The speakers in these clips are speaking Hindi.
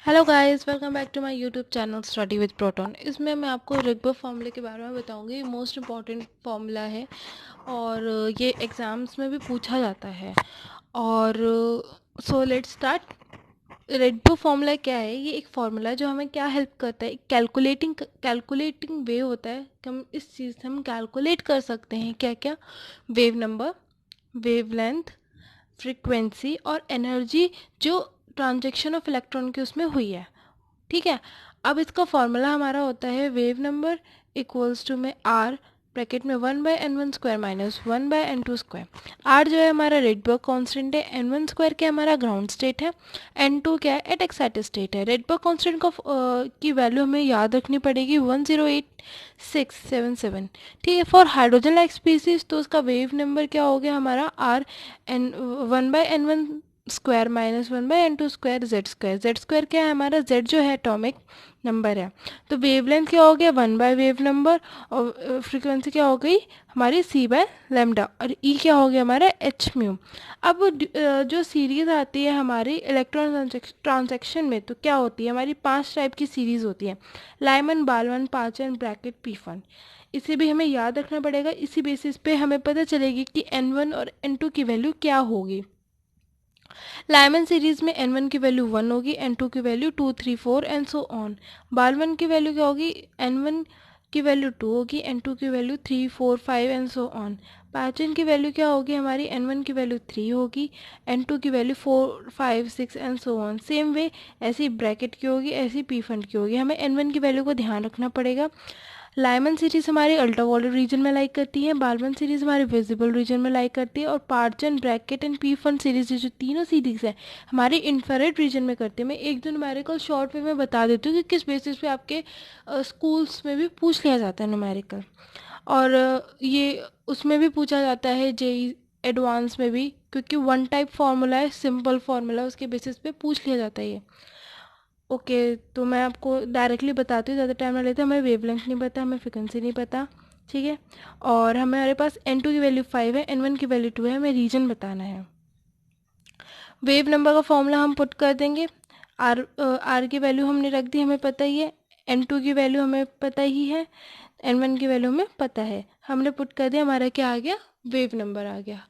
Hello guys, welcome back to my YouTube channel study with Proton. इसमें मैं आपको रिगबर्ग फार्मूले के बारे में बताऊंगी। ये मोस्ट इम्पॉर्टेंट फार्मूला है और ये एग्ज़ाम्स में भी पूछा जाता है। और सो लेट्स स्टार्ट। रिगबर्ग फार्मूला क्या है? ये एक फार्मूला है जो हमें क्या हेल्प करता है, कैलकुलेटिंग वे होता है कि हम इस चीज़ से हम कैलकुलेट कर सकते हैं क्या क्या, वेव नंबर, वेवलेंथ, फ्रीक्वेंसी और एनर्जी जो ट्रांजैक्शन ऑफ इलेक्ट्रॉन की उसमें हुई है। ठीक है। अब इसका फॉर्मूला हमारा होता है वेव नंबर इक्वल्स टू में आर ब्रैकेट में 1/n1² माइनस 1/n2²। आर जो है हमारा रेडबर्ग कांस्टेंट है, n1² क्या हमारा ग्राउंड स्टेट है, n2 क्या है एट एक्साइटेड स्टेट है। रेडबर्ग कांस्टेंट का की वैल्यू हमें याद रखनी पड़ेगी 108,677। ठीक है। फॉर हाइड्रोजन लाइक स्पीसीज तो उसका वेव नंबर क्या हो गया हमारा R N 1/n1² minus 1/n2² Z square क्या है हमारा, जेड जो है एटॉमिक नंबर है। तो वेवलेंथ क्या हो गया 1/वेव नंबर और फ्रीक्वेंसी क्या हो गई हमारी c/लैम्डा और ई क्या हो गया हमारा एच म्यू। अब जो सीरीज आती है हमारी इलेक्ट्रॉन ट्रांजैक्शन में तो क्या होती है हमारी 5 टाइप की सीरीज होती है, लाइमन, बालमन, पाचन, ब्रैकेट, पीफन। इसे भी हमें याद रखना पड़ेगा। इसी बेसिस पे हमें पता चलेगी कि n1 और n2 की वैल्यू क्या होगी। लाइमन सीरीज में n1 की वैल्यू 1 होगी, n2 की वैल्यू 2, 3, 4 एंड सो ऑन। बालमन की वैल्यू क्या होगी, n1 की वैल्यू 2 होगी, n2 की वैल्यू 3, 4, 5 एंड सो ऑन। पैचन की वैल्यू क्या होगी हमारी, n1 की वैल्यू 3 होगी, n2 की value 4, 5, 6 and so on. Same way ऐसी ब्रैकेट की होगी, ऐसी पी फंड की होगी। हमें n1 की वैल्यू को ध्यान रखना पड़ेगा। लाइमन सीरीज हमारी अल्ट्रावायलेट रीजन में लाइक करती है, बालमन सीरीज हमारी विजिबल रीजन में लाइक करती है और Paschen, bracket and Pfund series जो तीनों सीरीज है हमारी इंफ्रारेड रीजन में करती है। मैं एक दो न्यूमेरिकल शॉर्ट वे में बता देती हूँ कि किस बेसिस पे आपके स्कूल्स में भी पूछ लिया जाता है न्यूमेरिकल। और ये उसमें भी पूछा जाता है जेई एडवांस में भी, क्योंकि वन टाइप फार्मूला है, सिंपल फार्मूला, उसके बेसिस पे पूछ लिया जाता है ये। ओके, तो मैं आपको डायरेक्टली बताती हूँ, ज़्यादा टाइम ना लेते। हमें वेवलेंथ नहीं पता, हमें फ्रिक्वेंसी नहीं पता, ठीक है। और हमारे पास n2 की वैल्यू 5 है, n1 की वैल्यू 2 है, हमें रीजन बताना है। वेव नंबर का फॉर्मूला हम पुट कर देंगे। आर की वैल्यू हमने रख दी, हमें पता ही है। n2 की वैल्यू हमें पता ही है, n1 की वैल्यू हमें पता है। हमने पुट कर दिया, हमारा क्या आ गया, वेव नंबर आ गया।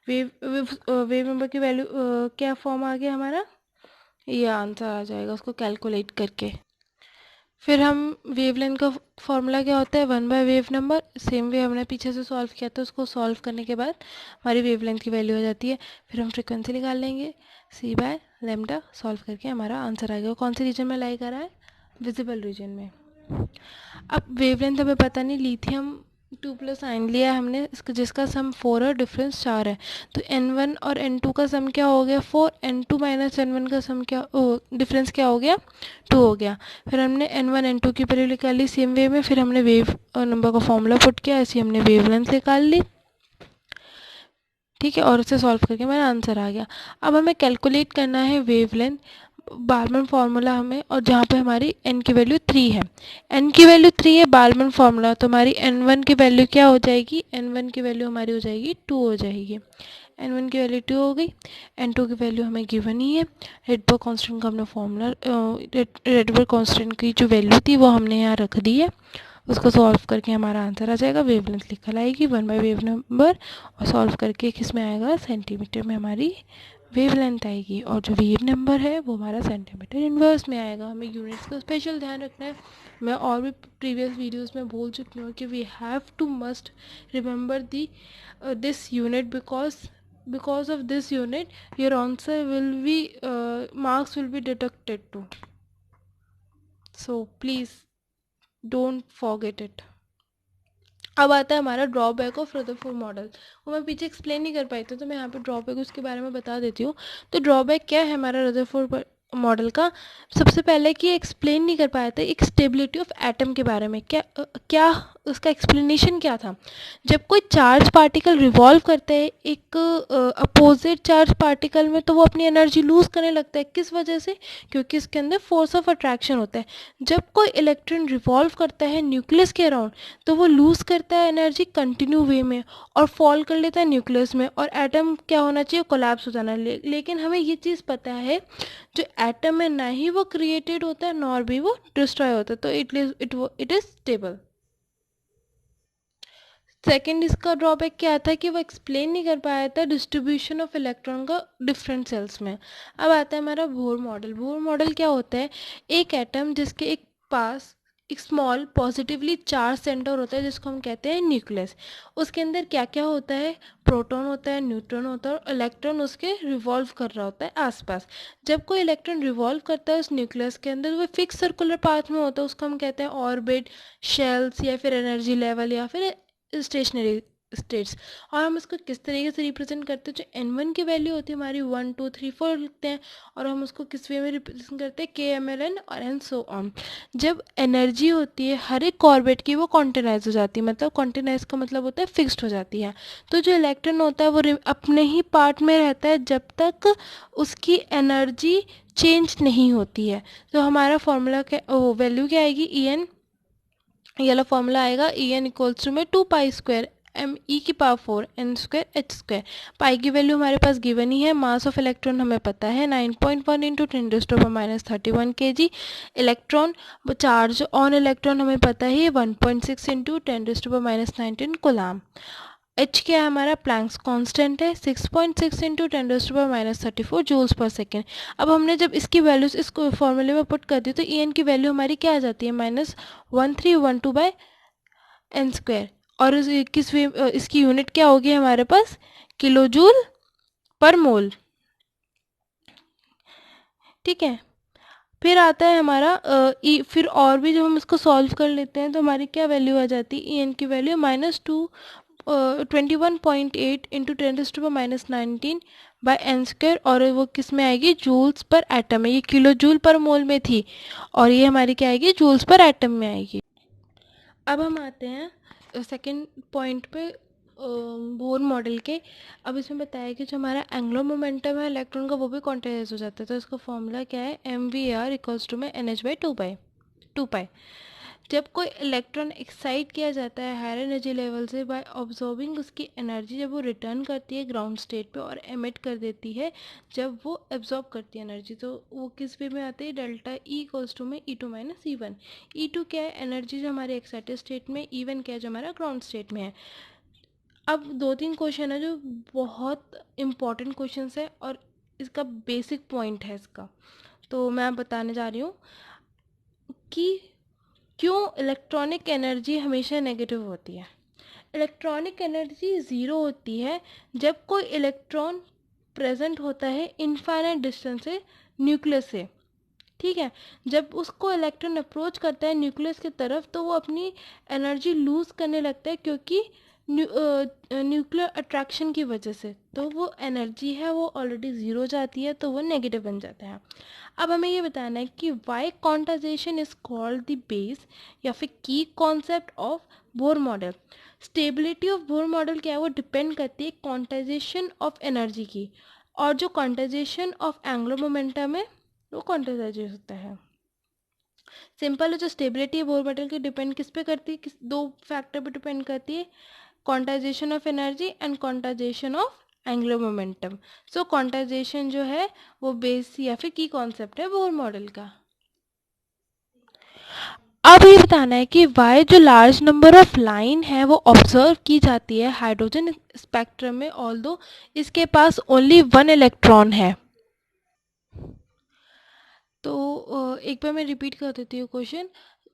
वेव नंबर की वैल्यू क्या फॉर्म आ गया हमारा, ये आंसर आ जाएगा उसको कैलकुलेट करके। फिर हम वेवलेंथ का फॉर्मूला क्या होता है 1/वेव नंबर, सेम वे हमने पीछे से सॉल्व किया था, उसको सॉल्व करने के बाद हमारी वेवलेंथ की वैल्यू हो जाती है। फिर हम फ्रिक्वेंसी निकाल लेंगे, c/लैम्डा, सॉल्व करके हमारा आंसर आ गया। कौन से रीजन में लाई करा है, विजिबल रीजन में। अब वेवलेंथ हमें पता नहीं, लिथियम 2+ आयन लिया है हमने, इसका जिसका सम 4 और डिफरेंस 4 है। तो n1 और n2 का सम क्या हो गया 4, n2 माइनस n1 का सम क्या डिफरेंस क्या हो गया 2 हो गया। फिर हमने n1 n2 की वैल्यू निकाल ली सेम वे में, फिर हमने वेव नंबर का फॉर्मूला पुट किया, ऐसे हमने वेवलेंथ निकाल ली, ठीक है। और उसे सॉल्व करके हमारा आंसर आ गया। अब हमें कैलकुलेट करना है वेवलेंथ, बालमन फार्मूला हमें, और जहाँ पे हमारी n की वैल्यू 3 है, n की वैल्यू 3 है बालमन फार्मूला, तो हमारी n1 की वैल्यू क्या हो जाएगी, n1 की वैल्यू हमारी हो जाएगी 2 हो जाएगी। n1 की वैल्यू 2 हो गई, n2 की वैल्यू हमें गिवन ही है। रेडबर्ग कांस्टेंट का हमने फार्मूला, रेडबर्ग कांस्टेंट की जो वैल्यू थी वो हमने यहाँ रख दी है, उसको सॉल्व करके हमारा आंसर आ जाएगा। वेवलेंथ लिखल आएगी 1/वेव नंबर, और सॉल्व करके किस में आएगा, सेंटीमीटर में हमारी वेवलेंथ आएगी, और जो वेव नंबर है वो हमारा सेंटीमीटर इनवर्स में आएगा। हमें यूनिट्स का स्पेशल ध्यान रखना है। मैं और भी प्रीवियस वीडियोस में बोल चुकी हूँ कि we have to must remember the this unit, because of this unit your answer will be marks will be deducted too, so please don't forget it. अब आता है हमारा ड्रॉबैक ऑफ रदरफोर्ड मॉडल, वो मैं पीछे एक्सप्लेन नहीं कर पाई थी, तो मैं यहाँ पे ड्रॉबैक उसके बारे में बता देती हूँ। तो ड्रॉबैक क्या है हमारा रदरफोर्ड मॉडल का, सबसे पहले कि एक्सप्लेन नहीं कर पाया था एक स्टेबिलिटी ऑफ एटम के बारे में, क्या उसका एक्सप्लेनेशन क्या था। जब कोई चार्ज पार्टिकल रिवॉल्व करता है एक अपोजिट चार्ज पार्टिकल में, तो वो अपनी एनर्जी लूज़ करने लगता है। किस वजह से? क्योंकि इसके अंदर फोर्स ऑफ अट्रैक्शन होता है। जब कोई इलेक्ट्रॉन रिवॉल्व करता है न्यूक्लियस के अराउंड, तो वो लूज़ करता है एनर्जी कंटिन्यू वे में और फॉल कर लेता है न्यूक्लियस में, और एटम क्या होना चाहिए? कोलैप्स हो जाना। लेकिन हमें ये चीज़ पता है, जो एटम है ना ही वो क्रिएटेड होता है नॉर भी वो डिस्ट्रॉय होता है, तो इट इज़ स्टेबल। सेकेंड इसका ड्रॉबैक क्या था कि वो एक्सप्लेन नहीं कर पाया था डिस्ट्रीब्यूशन ऑफ इलेक्ट्रॉन का डिफरेंट सेल्स में। अब आता है हमारा बोर मॉडल। बोर मॉडल क्या होता है? एक एटम जिसके एक पास एक स्मॉल पॉजिटिवली चार्ज सेंटर होता है, जिसको हम कहते हैं न्यूक्लियस। उसके अंदर क्या क्या होता है? प्रोटॉन होता है, न्यूट्रॉन होता है, और इलेक्ट्रॉन उसके रिवॉल्व कर रहा होता है आसपास। जब कोई इलेक्ट्रॉन रिवॉल्व करता है उस न्यूक्लियस के अंदर, वो फिक्स सर्कुलर पाथ में होता है, उसको हम कहते हैं ऑर्बिट, शेल्स, या फिर एनर्जी लेवल, या फिर स्टेशनरी स्टेट्स। और हम इसको किस तरीके से रिप्रेजेंट करते हैं? जो n1 की वैल्यू होती है हमारी 1 2 3 4 लिखते हैं, और हम उसको किस वे में रिप्रेजेंट करते हैं? KMLN और एंड सो ऑन। जब एनर्जी होती है हर एक ऑर्बिट की, वो क्वांटिनाइज हो जाती है। मतलब क्वांटिनाइज का मतलब होता है फिक्स्ड हो जाती है। तो जो इलेक्ट्रॉन होता है वो अपने ही पार्ट में रहता है जब तक उसकी एनर्जी चेंज नहीं होती है। तो हमारा फॉर्मूला क्या, वैल्यू क्या आएगी? En, ये वाला फॉर्मूला आएगा En इक्वल्स टू में 2 pi square ME⁴ n² h²। पाई की वैल्यू हमारे पास गिवन ही है। मास ऑफ इलेक्ट्रॉन हमें पता है 9.1 into 10⁻³ kg। Electron charge on electron हमें पता है 1.6 इंटू 10⁻19 कूलाम। एच क्या है हमारा? प्लैंक्स कांस्टेंट है 6.6 इंटू 10⁻34 जूल्स पर सेकेंड। अब हमने जब इसकी वैल्यूज इस फॉर्मूले में पुट कर दी, तो ई एन की वैल्यू हमारी क्या आ जाती है? -1312/n²। और इसकी यूनिट क्या होगी हमारे पास? किलो जूल पर मोल। ठीक है। फिर आता है हमारा फिर और भी जब हम इसको सॉल्व कर लेते हैं, तो हमारी क्या वैल्यू आ जाती है? ई एन की वैल्यू -21.8 इंटू 10⁻19/n²। और वो किस में आएगी? जूल्स पर एटम में। ये किलो जूल पर मोल में थी, और ये हमारी क्या आएगी? जूल्स पर एटम में आएगी। अब हम आते हैं सेकंड पॉइंट पे, बोर मॉडल के। अब इसमें बताया कि जो हमारा एंगुलर मोमेंटम है इलेक्ट्रॉन का, वो भी क्वांटाइज हो जाता है। तो इसका फॉर्मूला क्या है? MVAR इक्वल्स टू में NH/2 पाई। जब कोई इलेक्ट्रॉन एक्साइट किया जाता है हायर एनर्जी लेवल से, बाय ऑब्जॉर्बिंग उसकी एनर्जी, जब वो रिटर्न करती है ग्राउंड स्टेट पे और एमिट कर देती है, जब वो एब्जॉर्ब करती है एनर्जी, तो वो किस वे में आती है? डेल्टा ई इक्वल्स टू में E2 - E1। E2 क्या है? एनर्जी जो हमारे एक्साइटेड स्टेट में, E1 क्या है? जो हमारा ग्राउंड स्टेट में है। अब दो तीन क्वेश्चन है जो बहुत इंपॉर्टेंट क्वेश्चन है, और इसका बेसिक पॉइंट है इसका, तो मैं बताने जा रही हूँ कि क्यों इलेक्ट्रॉनिक एनर्जी हमेशा नेगेटिव होती है। इलेक्ट्रॉनिक एनर्जी ज़ीरो होती है जब कोई इलेक्ट्रॉन प्रेजेंट होता है इनफाइनाइट डिस्टेंस से न्यूक्लियस से। ठीक है। जब उसको इलेक्ट्रॉन अप्रोच करता है न्यूक्लियस की तरफ, तो वो अपनी एनर्जी लूज़ करने लगता है, क्योंकि न्यूक्लियर अट्रैक्शन की वजह से। तो वो एनर्जी है वो ऑलरेडी ज़ीरो हो जाती है, तो वो नेगेटिव बन जाता है। अब हमें ये बताना है कि why quantization is called the base या फिर key concept of Bohr model. Stability of Bohr model क्या है? वो डिपेंड करती है क्वांटाइजेशन ऑफ एनर्जी की, और जो क्वांटाइजेशन ऑफ एंगुलर मोमेंटम है वो क्वांटाइज होता है। सिंपल है। जो स्टेबिलिटी है बोर मॉडल की डिपेंड किस पे करती है? किस दो फैक्टर पे डिपेंड करती है? Quantization of energy and quantization of angular momentum. So quantization जो है वो बेस या फिर की कॉन्सेप्ट है बोर मॉडल का। अब ये बताना है कि वाई जो लार्ज नंबर ऑफ लाइन है वो ऑब्जर्व की जाती है हाइड्रोजन स्पेक्ट्रम में, ऑल्दो इसके पास ओनली 1 इलेक्ट्रॉन है। तो एक बार मैं रिपीट कर देती हूँ क्वेश्चन।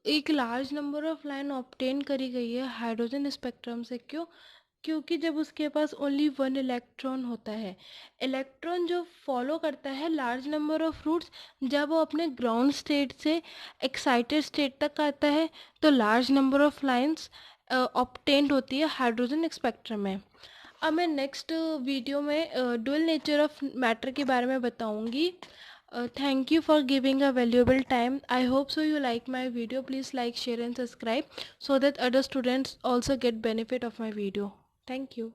एक large number of line obtain करी गई है हाइड्रोजन स्पेक्ट्रम से। क्यों? क्योंकि जब उसके पास ओनली 1 इलेक्ट्रॉन होता है। इलेक्ट्रॉन जो फॉलो करता है लार्ज नंबर ऑफ रूट्स, जब वो अपने ग्राउंड स्टेट से एक्साइटेड स्टेट तक आता है, तो large number of lines obtained होती है हाइड्रोजन स्पेक्ट्रम में। अब मैं नेक्स्ट वीडियो में डुअल नेचर ऑफ मैटर के बारे में बताऊंगी। Thank you for giving a valuable time. I hope so you like my video. Please like, share and subscribe so that other students also get benefit of my video. Thank you.